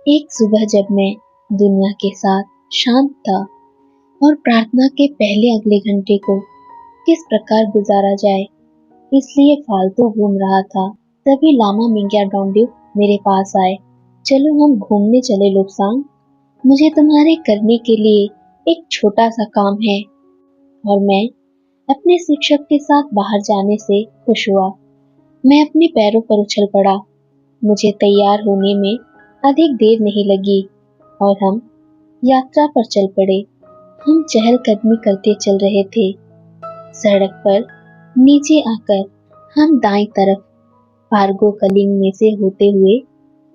एक सुबह जब मैं दुनिया के साथ शांत था और प्रार्थना के पहले अगले घंटे को किस प्रकार गुजारा जाए इसलिए फालतू घूम रहा था, तभी लामा मिंग्या डोंडिप मेरे पास आए। चलो हम घूमने चले लोब्सांग, मुझे तुम्हारे करने के लिए एक छोटा सा काम है। और मैं अपने शिक्षक के साथ बाहर जाने से खुश हुआ। मैं अपने पैरों पर उछल पड़ा। मुझे तैयार होने में अधिक देर नहीं लगी और हम यात्रा पर चल पड़े। हम चहलकदमी करते चल रहे थे। सड़क पर नीचे आकर हम दाईं तरफ पारगो कलिंग में से होते हुए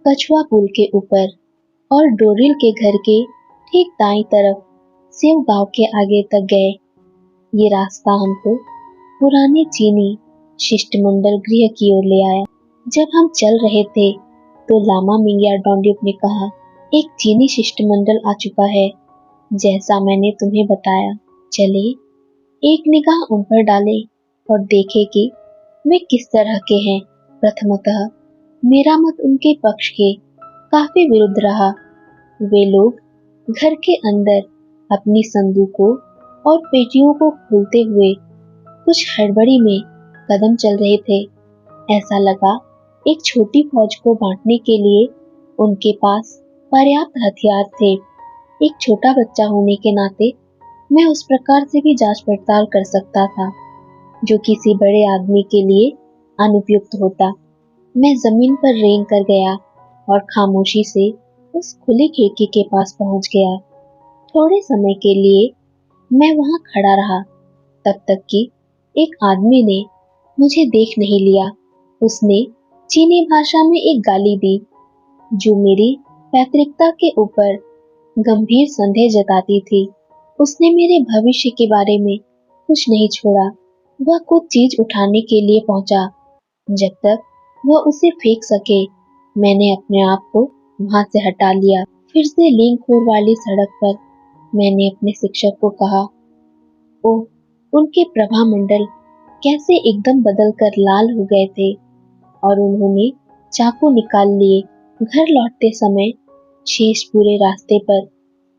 कछुआ पुल के ऊपर और डोरिल के घर के ठीक दाईं तरफ सेव गांव के आगे तक गए। ये रास्ता हमको पुराने चीनी शिष्टमंडल गृह की ओर ले आया। जब हम चल रहे थे तो लामा मिंग्या डोंडिप ने कहा, एक चीनी शिष्टमंडल आ चुका है, जैसा मैंने तुम्हें बताया। चले एक निगाह उन पर डाले और देखे कि वे किस तरह के हैं। प्रथमतः मेरा मत उनके पक्ष के काफी विरुद्ध रहा। वे लोग घर के अंदर अपनी संदूकों और पेटियों को खोलते हुए कुछ हड़बड़ी में कदम चल रहे थे। ऐसा लगा एक छोटी फौज को बांटने के लिए उनके पास पर्याप्त हथियार थे। एक छोटा बच्चा होने के नाते मैं उस प्रकार से भी जांच पड़ताल कर सकता था जो किसी बड़े आदमी के लिए अनुपयुक्त होता। मैं जमीन पर रेंग कर गया और खामोशी से उस खुली खिड़की के पास पहुंच गया। थोड़े समय के लिए मैं वहां खड़ा रहा, तब तक कि एक आदमी ने मुझे देख नहीं लिया। उसने चीनी भाषा में एक गाली दी जो मेरी पैतृकता के ऊपर गंभीर संदेह जताती थी। उसने मेरे भविष्य के बारे में कुछ नहीं छोड़ा। वह कुछ चीज उठाने के लिए पहुंचा। जब तक वह उसे फेंक सके मैंने अपने आप को वहां से हटा लिया। फिर से लिंगखोर वाली सड़क पर मैंने अपने शिक्षक को कहा, ओह, उनके प्रभा मंडल कैसे एकदम बदल कर लाल हो गए थे और उन्होंने चाकू निकाल लिए। घर लौटते समय शेष पूरे रास्ते पर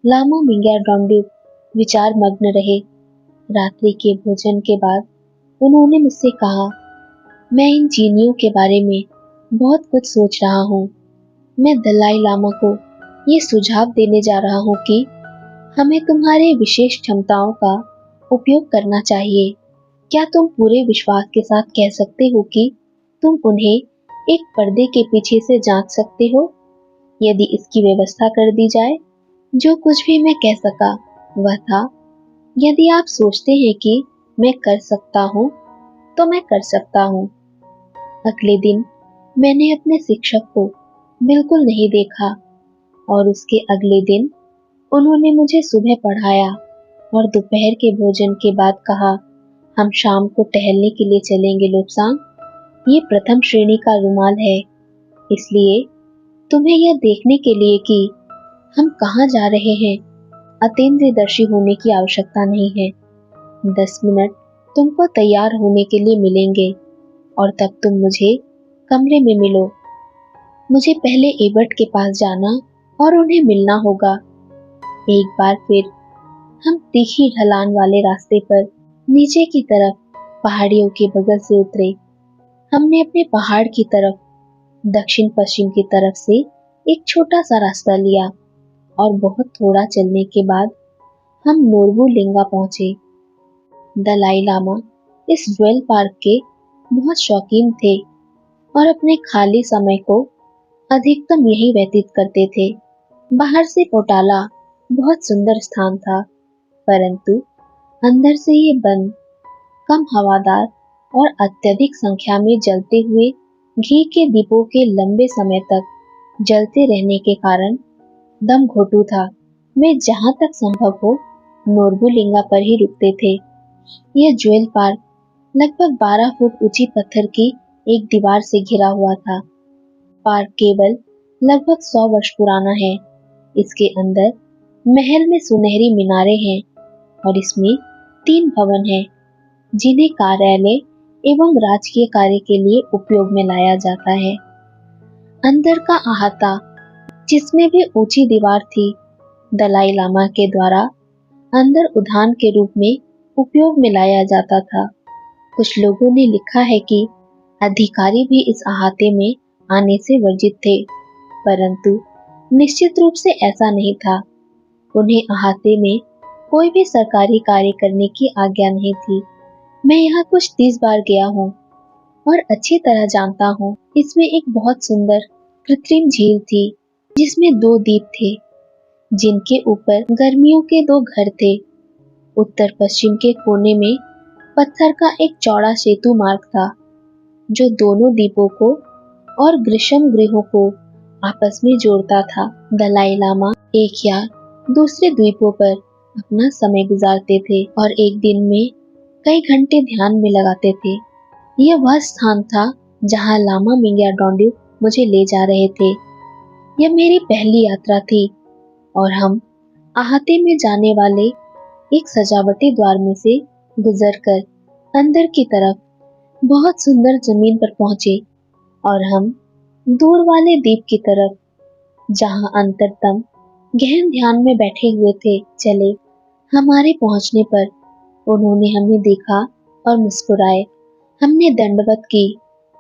लामा मिंग्या डोंडिप विचार मग्न रहे। रात्रि के भोजन के बाद उन्होंने मुझसे कहा, मैं इन चीनियों के बारे में बहुत कुछ सोच रहा हूँ। मैं दलाई लामा को ये सुझाव देने जा रहा हूँ कि हमें तुम्हारे विशेष क्षमताओं का उपयोग करना चाहिए। क्या तुम पूरे विश्वास के साथ कह सकते हो कि तुम उन्हें एक पर्दे के पीछे से जांच सकते हो? यदि इसकी व्यवस्था कर दी जाए। जो कुछ भी मैं कह सका वह था, यदि आप सोचते हैं कि मैं कर सकता हूँ तो मैं कर सकता हूँ। अगले दिन मैंने अपने शिक्षक को बिल्कुल नहीं देखा और उसके अगले दिन उन्होंने मुझे सुबह पढ़ाया और दोपहर के भोजन के बाद कहा, हम शाम को टहलने के लिए चलेंगे लोब्सांग। ये प्रथम श्रेणी का रुमाल है, इसलिए तुम्हें यह देखने के लिए कि हम कहाँ जा रहे हैं अतीन्द्रियदर्शी होने की आवश्यकता नहीं है। 10 मिनट तुमको तैयार होने के लिए मिलेंगे और तब तुम मुझे कमरे में मिलो। मुझे पहले एबर्ट के पास जाना और उन्हें मिलना होगा। एक बार फिर हम तीखी ढलान वाले रास्ते पर नीचे की तरफ पहाड़ियों के बगल से उतरे। हमने अपने पहाड़ की तरफ दक्षिण पश्चिम की तरफ से एक छोटा सा रास्ता लिया और बहुत थोड़ा चलने के बाद हम नोर्बू लिंगा पहुंचे। दलाई लामा इस ज्वेल पार्क के बहुत शौकीन थे और अपने खाली समय को अधिकतम यही व्यतीत करते थे। बाहर से पोटाला बहुत सुंदर स्थान था, परंतु अंदर से ये बंद, कम हवादार और अत्यधिक संख्या में जलते हुए घी के दीपों के लंबे समय तक जलते रहने के कारण दम घोटू था। वे जहां तक संभव हो नोर्बू लिंगा पर ही रुकते थे। यह ज्वेल पार्क लगभग 12 फुट ऊंची पत्थर की एक दीवार से घिरा हुआ था। पार्क केवल लगभग 100 वर्ष पुराना है। इसके अंदर महल में सुनहरी मीनारें हैं और इसमें 3 भवन हैं जिन्हें कार्यालय एवं राजकीय कार्य के लिए उपयोग में लाया जाता है। अंदर का अहाता जिसमें भी ऊंची दीवार थी, दलाई लामा के द्वारा अंदर उद्यान के रूप में उपयोग में लाया जाता था। कुछ लोगों ने लिखा है कि अधिकारी भी इस अहाते में आने से वर्जित थे, परंतु निश्चित रूप से ऐसा नहीं था। उन्हें अहाते में कोई भी सरकारी कार्य करने की आज्ञा नहीं थी। मैं यहाँ कुछ 30 बार गया हूँ और अच्छी तरह जानता हूँ। इसमें एक बहुत सुंदर कृत्रिम झील थी, जिसमें 2 द्वीप थे, जिनके ऊपर गर्मियों के 2 घर थे। उत्तर पश्चिम के कोने में पत्थर का एक चौड़ा सेतु मार्ग था, जो दोनों द्वीपों को और ग्रीष्म गृहों को आपस में जोड़ता था। दलाई लामा एक या दूसरे द्वीपों पर अपना समय गुजारते थे और एक दिन में कई घंटे ध्यान में लगाते थे। यह वह स्थान था जहां लामा मिंग्यार डोंडिप मुझे ले जा रहे थे। यह मेरी पहली यात्रा थी और हम अहाते में जाने वाले एक सजावटी द्वार में से गुजरकर अंदर की तरफ बहुत सुंदर जमीन पर पहुंचे और हम दूर वाले द्वीप की तरफ, जहां अंतरतम गहन ध्यान में बैठे हुए थे, चले। हमारे पहुंचने पर उन्होंने हमें देखा और मुस्कुराए। हमने दंडवत की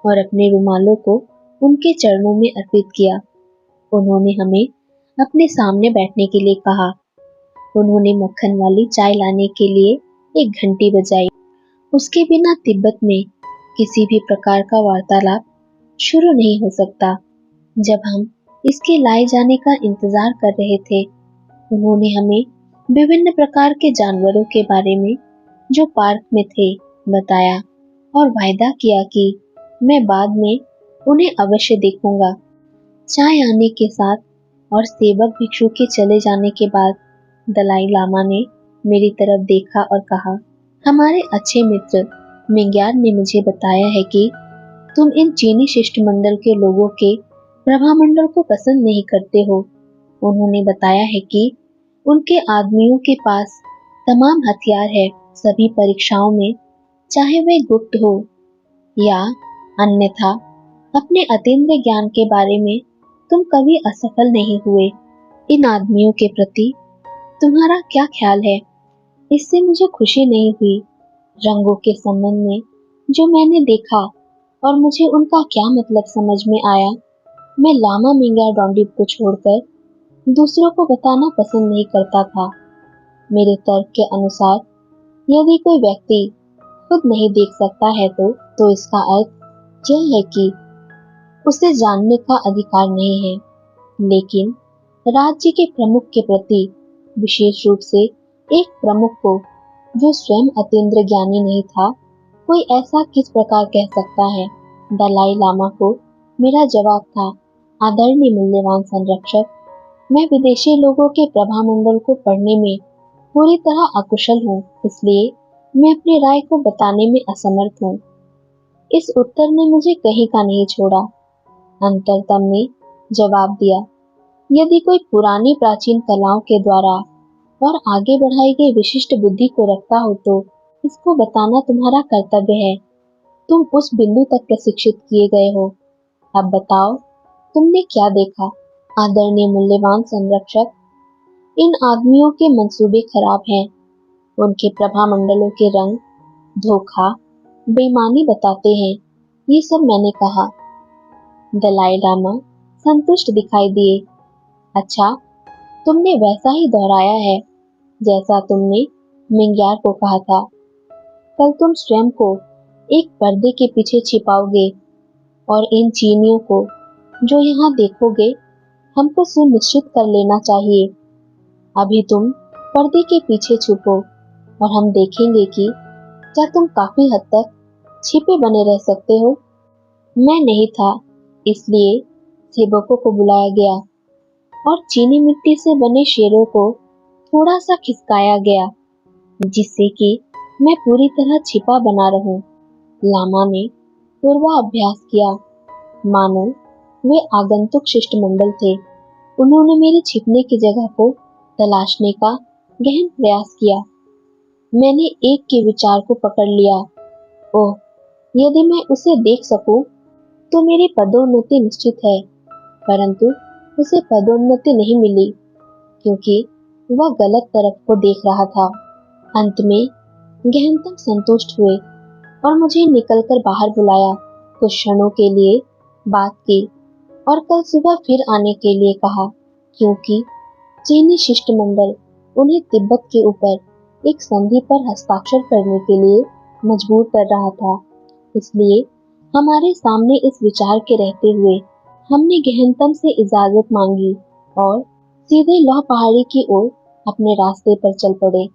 और अपने रुमालों को उनके चरणों में अर्पित किया। उन्होंने हमें अपने सामने बैठने के लिए कहा। उन्होंने मक्खन वाली चाय लाने के लिए एक घंटी बजाई। उसके बिना तिब्बत में किसी भी प्रकार का वार्तालाप शुरू नहीं हो सकता। जब हम इसके लाए जाने का इंतजार कर रहे थे, उन्होंने हमें विभिन्न प्रकार के जानवरों के बारे में जो पार्क में थे बताया और वायदा किया कि मैं बाद में उन्हें अवश्य देखूंगा। चाय आने के साथ और सेवक भिक्षु के चले जाने के बाद दलाई लामा ने मेरी तरफ देखा और कहा, हमारे अच्छे मित्र मिंग्यार ने मुझे बताया है कि तुम इन चीनी शिष्टमंडल के लोगों के प्रभामंडल को पसंद नहीं करते हो। उन्होंने बताया है कि उनके आदमियों के पास तमाम हथियार है। सभी परीक्षाओं में, चाहे वे गुप्त हो या अन्यथा, अपने अतीन्द्रिय ज्ञान के बारे में तुम कभी असफल नहीं हुए। इन आदमियों के प्रति तुम्हारा क्या ख्याल है? इससे मुझे खुशी नहीं हुई। रंगों के संबंध में जो मैंने देखा और मुझे उनका क्या मतलब समझ में आया, मैं लामा मिंग्यार डोंडिप को छोड़कर दूसरों को बताना पसंद नहीं करता था। मेरे तर्क के अनुसार, यदि कोई व्यक्ति खुद नहीं देख सकता है तो इसका अर्थ यह है कि उसे जानने का अधिकार नहीं है। लेकिन राज्य के प्रमुख के प्रति, विशेष रूप से एक प्रमुख को जो स्वयं अतीन्द्रिय ज्ञानी नहीं था, कोई ऐसा किस प्रकार कह सकता है? दलाई लामा को मेरा जवाब था, आदरणीय मूल्यवान संरक्षक, मैं विदेशी लोगों के प्रभामंडल को पढ़ने में पूरी तरह अकुशल हूँ, इसलिए मैं अपनी राय को बताने में असमर्थ हूँ। इस उत्तर ने मुझे कहीं का नहीं छोड़ा। अंतरतम ने जवाब दिया, यदि कोई पुरानी प्राचीन कलाओं के द्वारा और आगे बढ़ाई गई विशिष्ट बुद्धि को रखता हो तो इसको बताना तुम्हारा कर्तव्य है। तुम उस बिंदु तक प्रशिक्षित किए गए हो। अब बताओ, तुमने क्या देखा? आदरणीय मूल्यवान संरक्षक, इन आदमियों के मंसूबे खराब हैं। उनके प्रभामंडलों के रंग धोखा, बेईमानी बताते हैं। ये सब मैंने कहा। दलाई लामा संतुष्ट दिखाई दिए। अच्छा, तुमने वैसा ही दोहराया है जैसा तुमने मिंग्यार को कहा था। कल तुम स्वयं को एक पर्दे के पीछे छिपाओगे और इन चीनियों को जो यहाँ देखोगे, हमको सुनिश्चित कर लेना चाहिए। अभी तुम पर्दे के पीछे छुपो और हम देखेंगे कि क्या तुम काफी हद तक छिपे बने रह सकते हो। मैं नहीं था, इसलिए सेवकों को बुलाया गया और चीनी मिट्टी से बने शेरों को थोड़ा सा खिसकाया गया, जिससे कि मैं पूरी तरह छिपा बना रहूं। लामा ने पूर्वाभ्यास किया, मानो वे आगंतुक शिष्टमंडल थे। उन्होंने मेरे छिपने की जगह को तलाशने का गहन प्रयास किया। मैंने एक के विचार को पकड़ लिया। ओह, यदि मैं उसे देख सकूं तो मेरी पदोन्नति निश्चित है, परंतु उसे पदोन्नति नहीं मिली क्योंकि वह गलत तरफ को देख रहा था। अंत में गहनतम संतुष्ट हुए और मुझे निकलकर बाहर बुलाया। कुछ क्षणों के लिए बात की और कल सुबह फिर आने के लिए कहा, क्योंकि चीनी शिष्टमंडल उन्हें तिब्बत के ऊपर एक संधि पर हस्ताक्षर करने के लिए मजबूर कर रहा था। इसलिए हमारे सामने इस विचार के रहते हुए हमने गहनतम से इजाजत मांगी और सीधे लौह पहाड़ी की ओर अपने रास्ते पर चल पड़े।